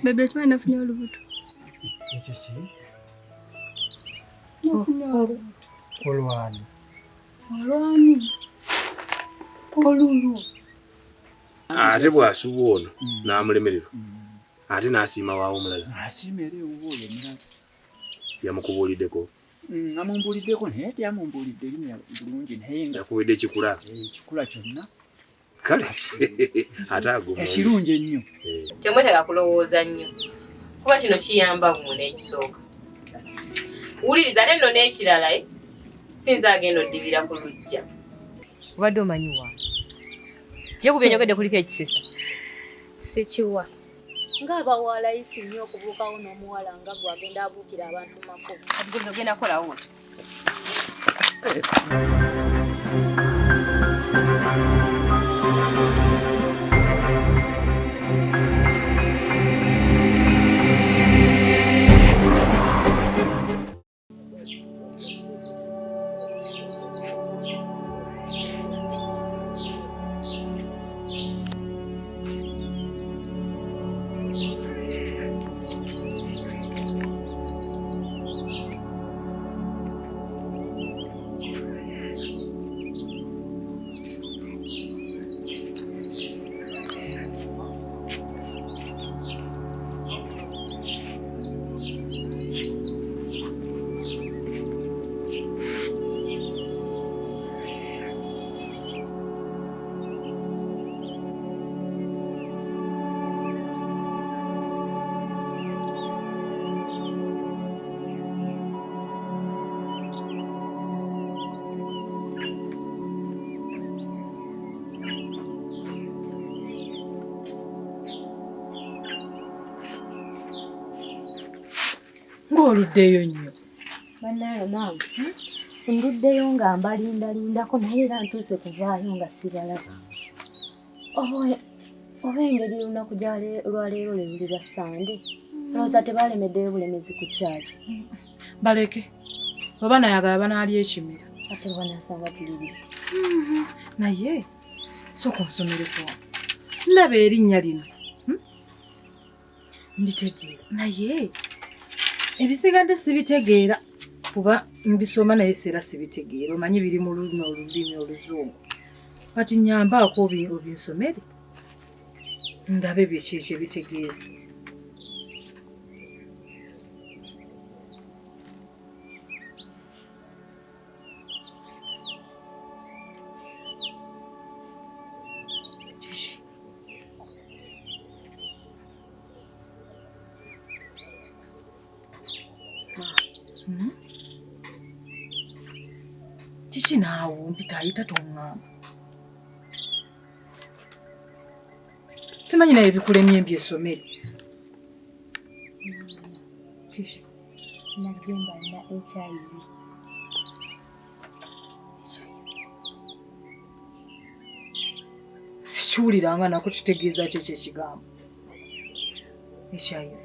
Bebe chuma nafunya olubuto. Ekichi? Nafunya olubuto. Olwani. Olwani. Olulu. Ate bwasuba ono n'amulemererwa. Ate n'asiima waawo omulala. Asiimere oyo mulala. Yamukubuuliddeko. Amumbuuliddeko naye teyamumbuulidde linnya bulungi naye nga yakuwedde ekikula. Ekikula kyonna. Kale ate aguma. Ekirungi ennyo. Temwetaaga kulowooza nnyo. Kuba kino kiyamba bumu n'ekisooka. Wuliriza ate nno n'ekirala sinza agenda oddibira ku luggya. Obadde omanyi wa? Ye ku byenjogedde kuliko ekisesa. Sikiwa. Ng'abawala isi nnyo okubuukawo n'omuwala nga gwagenda abuukira abantu makubo. Kati ogenda kukolawo. Ng'oluddeyo nnyo. Bannaayo maama. Nduddeyo nga mbalindalindako naye era ntuuse kuvaayo nga sibalaba. Oba engeri lunaku lwaleero lwe luli lwa Sande. Olowooza tebalemeddeyo bulemezi ku kyaki. Baleke. Oba nayagala banaalya ekimera. Ate banasanga tulibidde. Naye sooka onsomereko. Ndaba erinnya lino. Nditegeera. Naye ebisigadde sibitegeera kuba mbisoma naye seera sibitegeera. Omanyi biri mu olulimi oluzungu. Kati nnyambaako obinsomere ndabe biki ekibitegeeza. Kiki naawo mpita ayita toŋŋamba. Simanyi naye bikulemye mbyesomere. Kiki? Najjemba alina HIV. Sikiwuliranga nako kitegeeza ki ekigambo. HIV.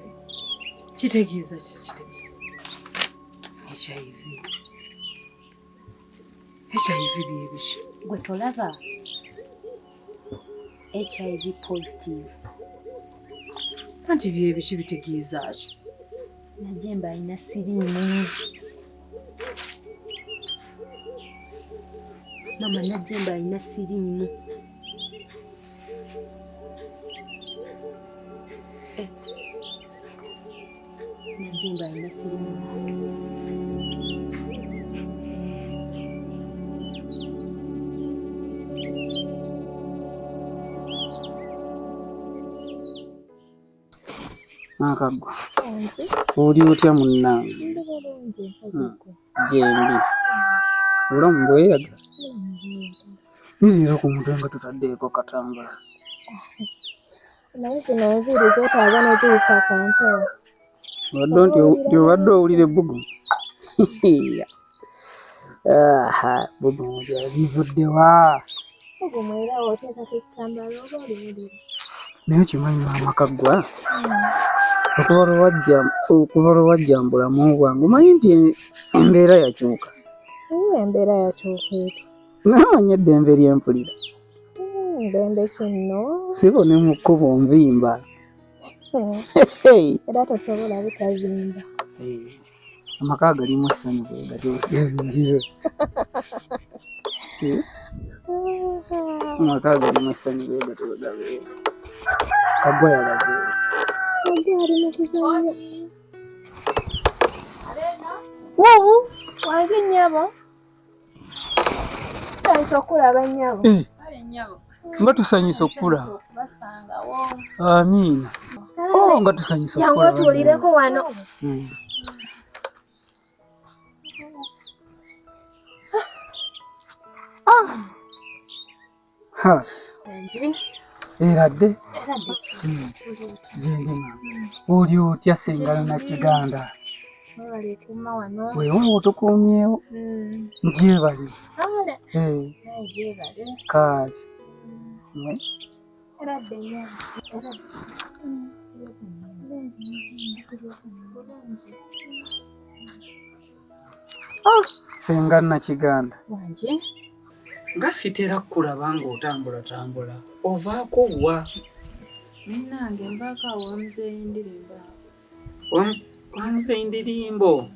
Kitegeeza kitegeeza. HIV. HIV byebiki? Gwe tolaba? HIV positive. Anti byebiki bitegeeza ki? Najjemba alina siriimu. Mama Najjemba alina siriimu. Najjemba alina siriimu. Akagwa. Oli otya munnange? Jembi. Olamu bweyaga. Nizira ku mutwe nga tutaddeeko katambala. Naye zino enviiri zeetaaga n'eziyisa akantu. Wadde obadde owulira ebbugu. Bbugu bivudde wa? Bbugu era oteekako ekitambaala oba oliwulira. Naye kimanyi maama Kaggwa. Okuva lwe wajjambula mu bwangu omanyi nti embeera yakyuka. Embeera yakyuka eti. Naamanya eddembe ly'empulira. Ddembe kinno. Sibo ne mu kkubo nvimba. Era tosobola butazimba. Amaka galimu essanyu bwe gatyo. Amaka galimu essanyu bwe gatyo gabeera. Kagwa yalaze. Ali mu kuzannya. Wo, wange nnyabo. Tusanyusa okulaba nnyabo. Nga tusanyusa okulaba. Basangawo. Amiina. Oh, nga tusanyusa Jangu okulaba. otuwulireko wano. Ha. Ezzadde. Oli otya Sengala na Kiganda? Weewaawo tukuumyewo. Ngyebale. Kaali. Sengala na Kiganda. Nga sitera kulaba ng'otambulatambula. Ovaako wa? Munnange mbaako awamuzeeyo ndirimbo. Wamuzeeyo ndirimbo?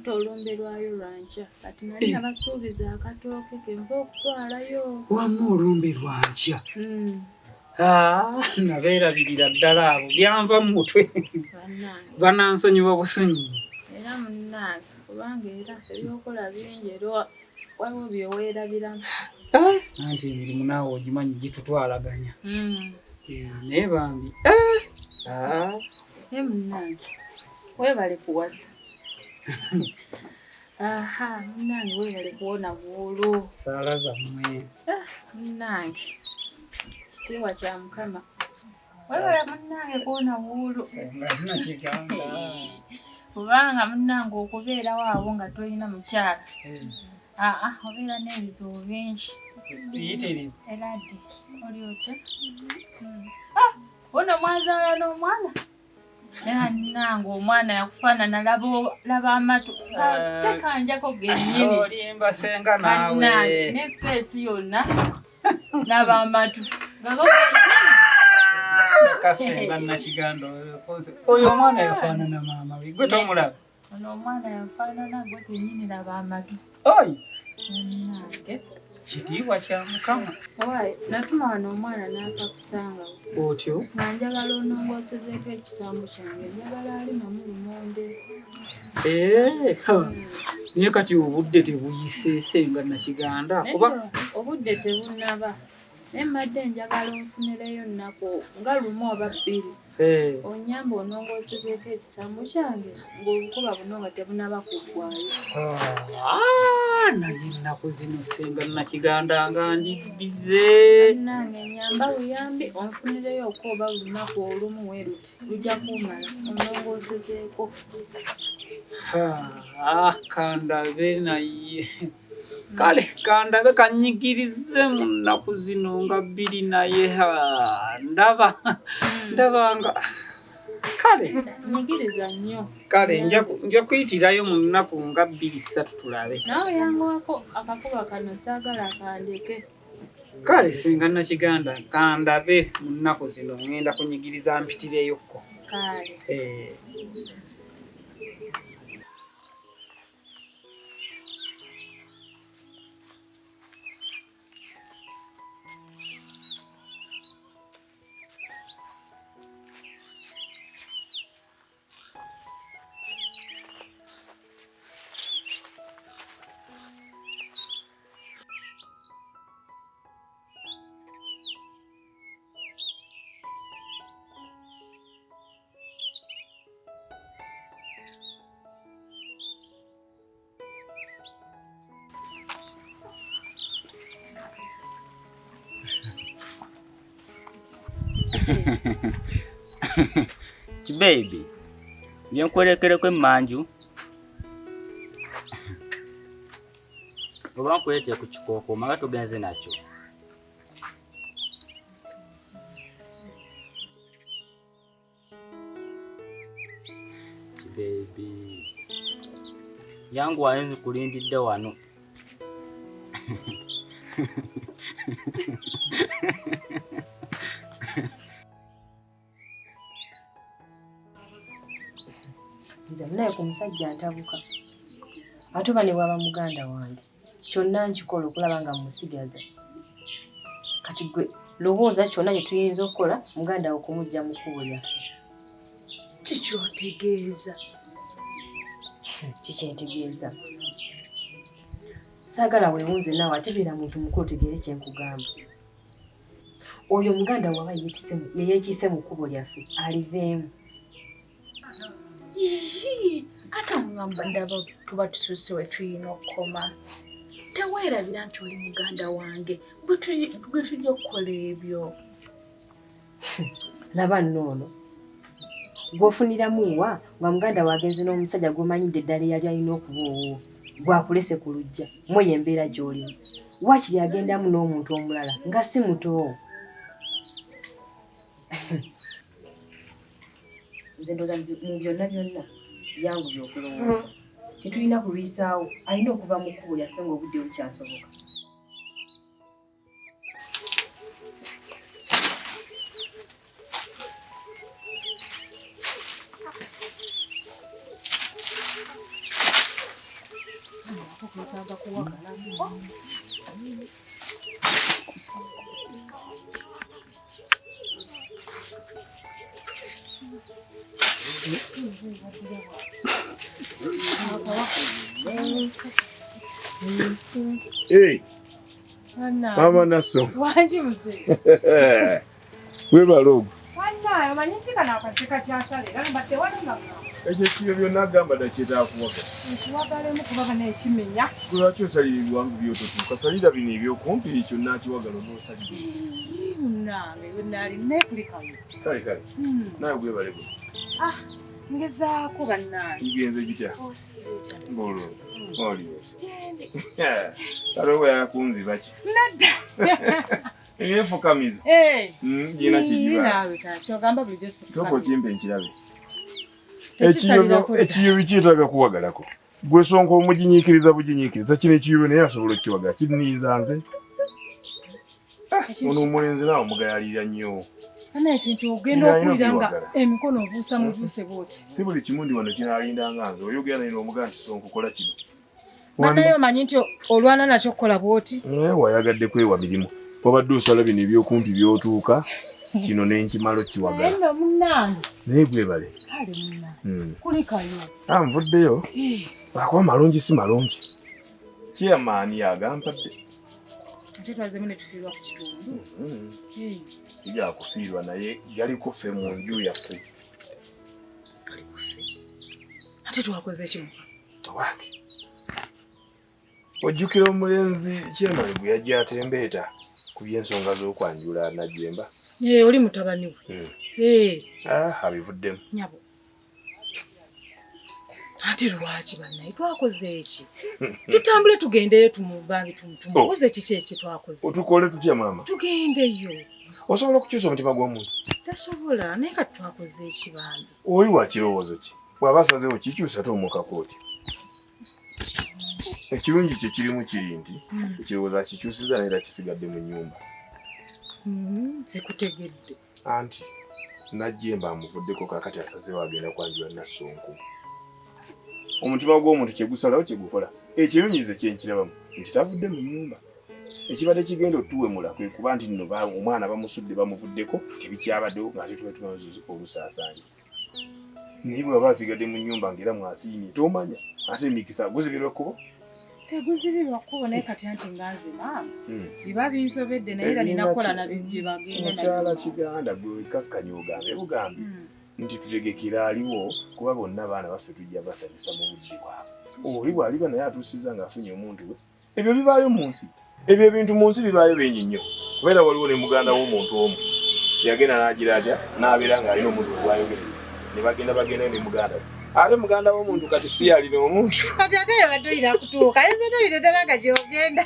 Olumbe lwayo lwankya. Kati nali nabasuubiza akatooke ke nva okutwalayo. Wamma olumbe lwankya? Nabeerabirira ddala abo byanva mu mutwe. Banansonyiwa busonyi. Era munnange kubanga era ebyokola bingi era waliwo byeweerabiramu. Anti emirimu naawe ogimanyi gitutwalaganya. Naye bambi Munnange weebale kuwasa. Munnange weebale kuwona buulu. Saala zammwe. Munnange kitiibwa kya Mukama. Weebale munnange kuwona buulu. Sengala Kiganda. Kubanga munnange okubeerawo awo nga tolina mukyala. Obeera n'ebizibu bingi. Biyitirivu. Ezzadde oli otya? Ono mwazaala n'omwana? Nange omwana yakufaanana laba amatu. Sekanjako gennyini. Olimba senga naawe. Ne feesi yonna laba amatu. Sengala na Kiganda. Oyo omwana yafaanana maama we. Gwe tomulaba? Ono omwana yafaanana gwe kennyini laba amatu. Oyo. Munnange. Kitiibwa kya Mukama. Waayi, natuma wano omwana n'akakusangawo. Otyo? Nga njagala onongoosezeeko ekisambu kyange. Njagala ali na lumonde. Naye kati obudde tebuyise Sengala na Kiganda. Kuba obudde tebunnaba. Naye mbadde njagala onfunireyo nnaku nga lumu oba bbiri. Onyamba onongoosezeeko ekisambu kyange ng'obukuba buno nga tebunaba kuggwayo. Naye ennaku zino Sengala na Kiganda nga ndibbize. Nange nyamba buyambi onfunireyo okwo oba lunaku olumu weeruti lujja kumala onongoosezeeko. Kandabe naye. Kale kandabe kanyigirize mu nnaku zino nga bbiri naye ndaba nga kale nyigiriza nnyo. Kale nja kuyitirayo mu nnaku nga bbiri ssatu tulabe. Naawe yanguwako akakuba kano saagala kandeke. Kale Sengala na Kiganda kandabe mu nnaku zino ngenda kunyigiriza mpitireyokko. Kale. Baby, byenkwerekereko emmanju oba nkuleetee ku kikooko omanga tugenze nakyo. Baby, yangu wayo nzikulindidde wano. nze munaye ku musajja ntabuka ate oba ne bwaba muganda wange kyonna nkikola okulaba nga musigaza kati gwe lowooza kyonna kye tuyinza okukola muganda wo kumujja mu kkubo lyaffe. Kikyotegeeza. Kikyentegeeza saagala weewunze naawe ategeera muntu mukulu otegeere kye nkugamba. Oyo muganda waba yeyekiise mu kkubo lyaffe aliveemu. Ate ndaba tuba tususse we tulina okukoma. Teweerabira nti oli muganda wange bwe tujja okukola ebyo. Laba nnoono gw'ofuniramu wa nga muganda wagenze n'omusajja gw'omanyidde eddala eyali alina okuba owuwo gwakulese ku lujja mwe y'embeera gy'olimu. Waakiri agendamu n'omuntu omulala nga si muto. Nze ndowooza mu byonna byonna yangu by'okulowooza tetulina kulwisaawo alina okuva mu kkubo lyaffe ng'obudde bukyasoboka. Hey, mama naso. Wanji mzee. We balogo. Wanna yomanyintika n'akatika kyasale era mbadde walanga. Ekyo kiyo byonna agamba dakyetaaga kuwaga. Nkiwagalemu kuba n'ekimenya. Lwaki osalira ebiwangu byototuuka salira bino ebyokumpi kyonna kiwagala n'osalira. Nange wenaali nekulikayo. Kale. Nawe gwebale gwe. Ngezaako bannange. Ngenze gitya? Osiruta. Mbolo. Oli wose. Gende. Kale we yakunziba ki? Nadda. Enfukamizo. Gina kijiba. Naawe kyogamba bulijjo sifukamizo. Toko kimpe nkirabe. Ekiyo bikyetaaga kuwagalako. Gwe Sonko omuginyiikiriza kino ekiyo naye asobola okukiwagala kinniiza nze. Ono omulenzi naawe omugayalira nnyo. Ana ekintu ogenda okulira nga emikono obuusa mu buuse bwoti. Si buli kimundi wano kinaalinda nga nze oyogera naye n'omugaa nti Sonko kola kino. Banaye omanyi nti olwana nakyo okukola bwoti. Wayagadde kwewa mirimu. Wabadde osala bino ebyokumpi byotuuka kino n'enkimalo kiwagala. Nno munnange. Naye gwebale. Kale munnange. Kulikayo. Nvuddeyo. Lwakuba malungi si malungi. Chairman yagampadde. Ate twazemu ne tufiirwa ku kitundu. Kijja kufiirwa naye yaliko ffe mu nju yaffe. Ate twakoze ekimu. Towake. Ojjukira omulenzi Chairman bwe yajja atembeeta ku by'ensonga z'okwanjula Najjemba. Oli mutabani we. Abivuddemu. Nyabo. Ate lwaki bannaye twakoze eki? Tutambule tugendeyo tumubuze kiki eki twakoze. Otukole tutya maama? Tugendeyo. Osobola okukyusa omutima gw'omuntu? Tasobola naye kati twakoze eki bambi. Oli wa kirowoozo ki? Bw'aba asazeewo kikyusa tomuukako oti. Ekirungi kye kirimu kiri nti ekirowoozo akikyusiza naye era kisigadde mu nnyumba. Zikutegedde. Anti Najjemba amuvuddeko kaakati asazeewo agenda kwanjula Nassonko. Omutima gw'omuntu kye gusalawo kye gukola. Ekirunyize kye nkirabamu nti tavudde mu nnyumba. Ekibadde kigenda otuwemula kwe kuba nti nno omwana bamusudde bamuvuddeko tebikyabaddewo ng'ate tuba tumaze olusaasaanya. Naye bw'aba asigadde mu nnyumba ng'era mwasiimye tomanya ate emikisa guzibirwa kkubo? Teguzibirwa kkubo naye kati anti nganze maama. Biba binsobedde naye era ninakola na bye bagenda. Mukyala Kiganda gwe wekakkanya bugambe nti tutegekera aliwo kuba bonna abaana baffe tujja basanyusa mu budde bwabwe. Oli bw'aliba naye atuusiza ng'afunye omuntu we. Ebyo bibaayo mu nsi. Ebyo ebintu mu nsi bibaayo bingi nnyo. Kubeera waliwo ne muganda w'omuntu omu. Yagenda n'agira atya n'abeera ng'alina omuntu gw'ayogereza. Ne bagenda ne muganda we. Ate muganda w'omuntu kati si alina omuntu. Kati ate yabadde olina kutuuka. Ezzadde bitetera nga gy'ogenda.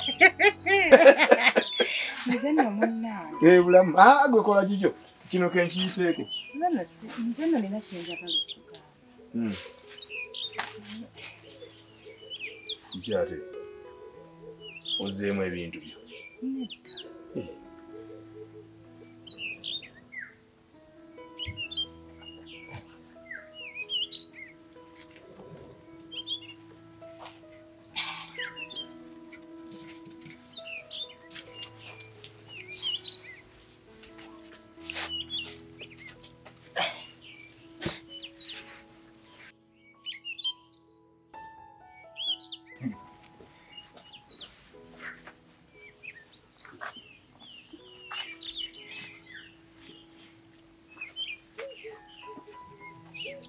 Nze nno munnange. Bulamu. Gwe kola kikyo. Kino ke nkiyiseeko. Nze nno nina kyenjagala okugamba. Kiki ate? Ozzeemu ebintu byo. Nedda.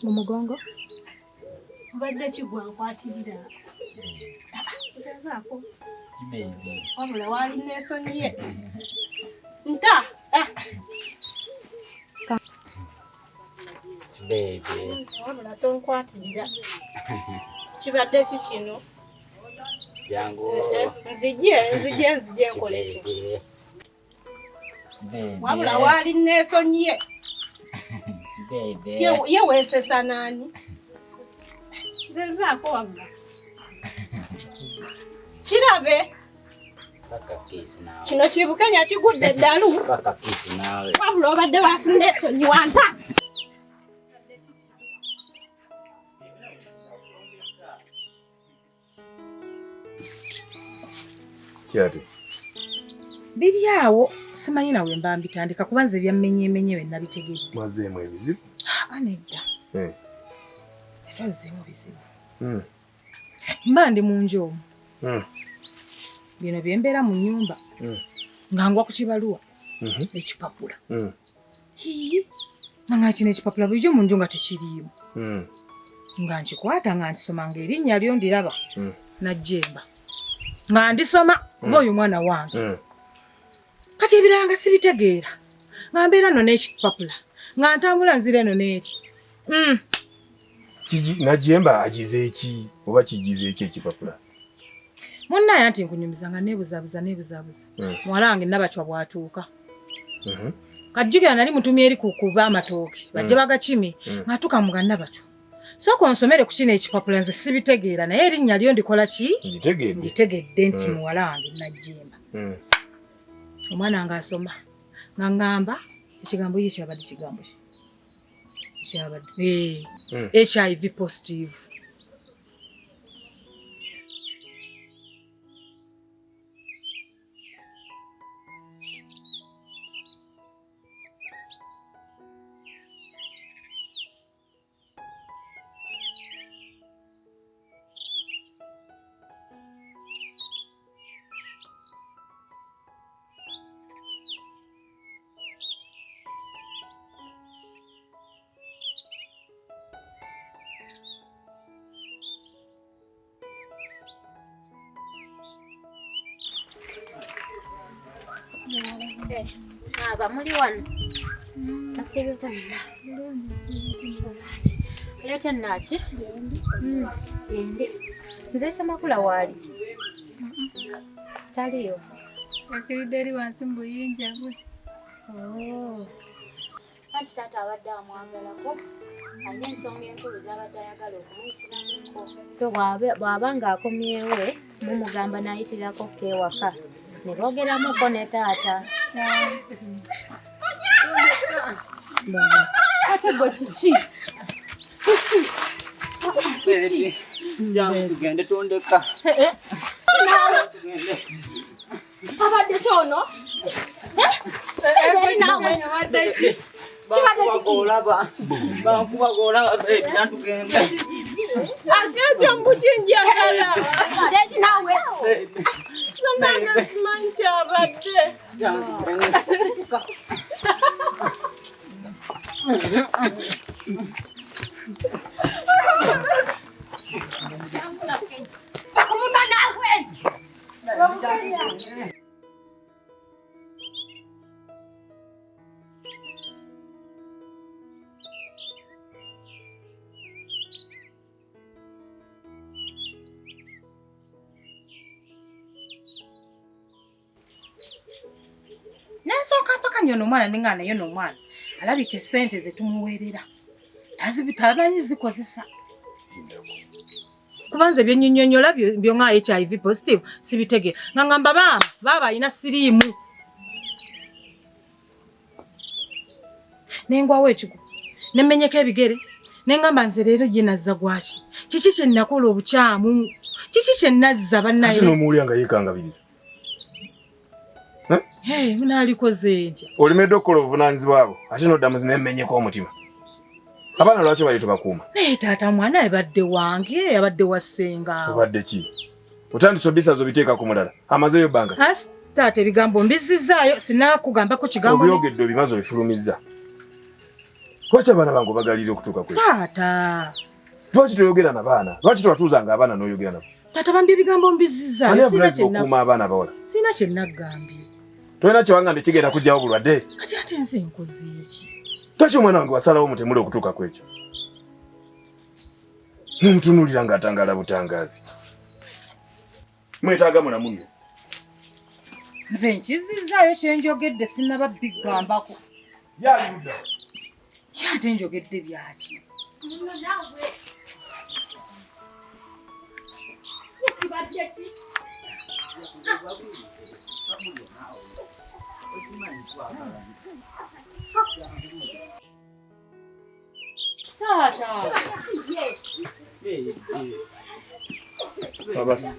Mu mugongo? Obadde kigwa nkwatirira. Zazaako. Baby. Wabula wali neesonyiye. Nta! Baby. Wabula tonkwatirira. Kibadde kikino. Jangu. Nzije nkole ki. Baby. Wabula wali neesonyiye. Baby. Ye weesesa nani? Zazaako wabula. Kirabe. Paka kiss nawe. Kino kibukenya kigudde eddalu. Paka kiss nawe. Wabula obadde waneesonyiwa nta. Kyati. Biri awo simanyi nawe mba mbitandika kuba nze byammenyeemenye we nabitegedde. Mwazeemu ebizibu? Anedda. Tetwazzeemu bizibu. Mba ndi mu nju omwo. Bino bye mbeera mu nnyumba. Nga ngwa ku kibaluwa. Ekipapula. Nga kino ekipapula bulijjo mu nju nga tekiriimu. Nga nkikwata nga nkisoma ng'erinnya lyo ndiraba. Najjemba. Nga ndisoma kuba oyo mwana wange. Kati ebirala nga sibitegeera. Nga mbeera nno n'ekipapula. Nga ntambula nzira eno n'eri. Najjemba agize eki oba kigize eki ekipapula? Munnaye anti nkunyumiza nga neebuzaabuza. Muwala wange Nabachwa bw'atuuka. Kajjukira nali mutumye eri kukuba amatooke. Bajje bagakimi ng'atuuka mu ga Nabachwa. Sooka onsomere ku kino ekipapula nze sibitegeera naye erinnya lyo ndikola ki? Nditegedde nti muwala wange Najjemba. Omwana nga asoma nga ngamba ekigambo ye kyabadde kigambo ki? Kyabadde HIV positive. Aba muli wano. Asibita nna. Leta nnaaki? Ende. Nze Samakula waali. Taliyo. Akiridde eri wansi mu buyinja bwe. Anti taata abadde amwagalako. Alina ensonga enkulu z'abadde ayagala okumuyitirako. So bw'aba ng'akomyewo mumugamba n'ayitirako k'ewaka. Ne boogeramuko ne taata. Ate gwe kiki? Kiki? Tugende tondeka. Abadde kyono? Akekyo mbukinjagala. Deji nawe. Nange simanyi kyabadde. Pakumuna nawe. Nansooka mpaka nyono omwana ninga naye n'omwana alabika essente ze tumuweerera tamanyi zikozesa. Kubanze byennyonyola byo nga HIV positive sibitegeera nga ngamba baba alina siriimu. Nengwawo ekigo nemmenyeko ebigere nengamba nze leero ye nazza gwaki kiki kye nnakola obukyamu kiki kye nazza bannaye ate n'omuwulira nga yeekangabiriza. Munaalikoze ntya? Olimedde okukola obuvunaanyizibwa bwo ate n'oddamu nemmenyeko omutima. Abaana lwaki bali tubakuuma? Naye taata mwana abadde wange abadde wa ssenga. Obadde ki? Otandise obisa z'obiteeka ku mulala amazeeyo bbanga. Taata ebigambo mbizizaayo sinakugambako kigambo. Obyogedde obimaze obifulumizza. Lwaki abaana bange bagalira okutuuka kwe? Taata. Lwaki toyogera n'abaana? Lwaki tobatuuzanga abaana n'oyogera nabo? Taata bambi ebigambo mbizizza. Ani avulazi okukuuma abaana abawala? Sina kye naggambye. Tolina kyewangambye kigenda kujjawo bulwadde? Kati ate nze nkoze ki? Lwaki omwana wange wasalawo mutemule okutuuka ku ekyo? N'omutunuulira ng'atangaala butangaazi. Mwetaaga muna munno. Nze nkizizzaayo kye njogedde sinnaba bigambako. Yali ludda. Ate njogedde byaki?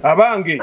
Abange.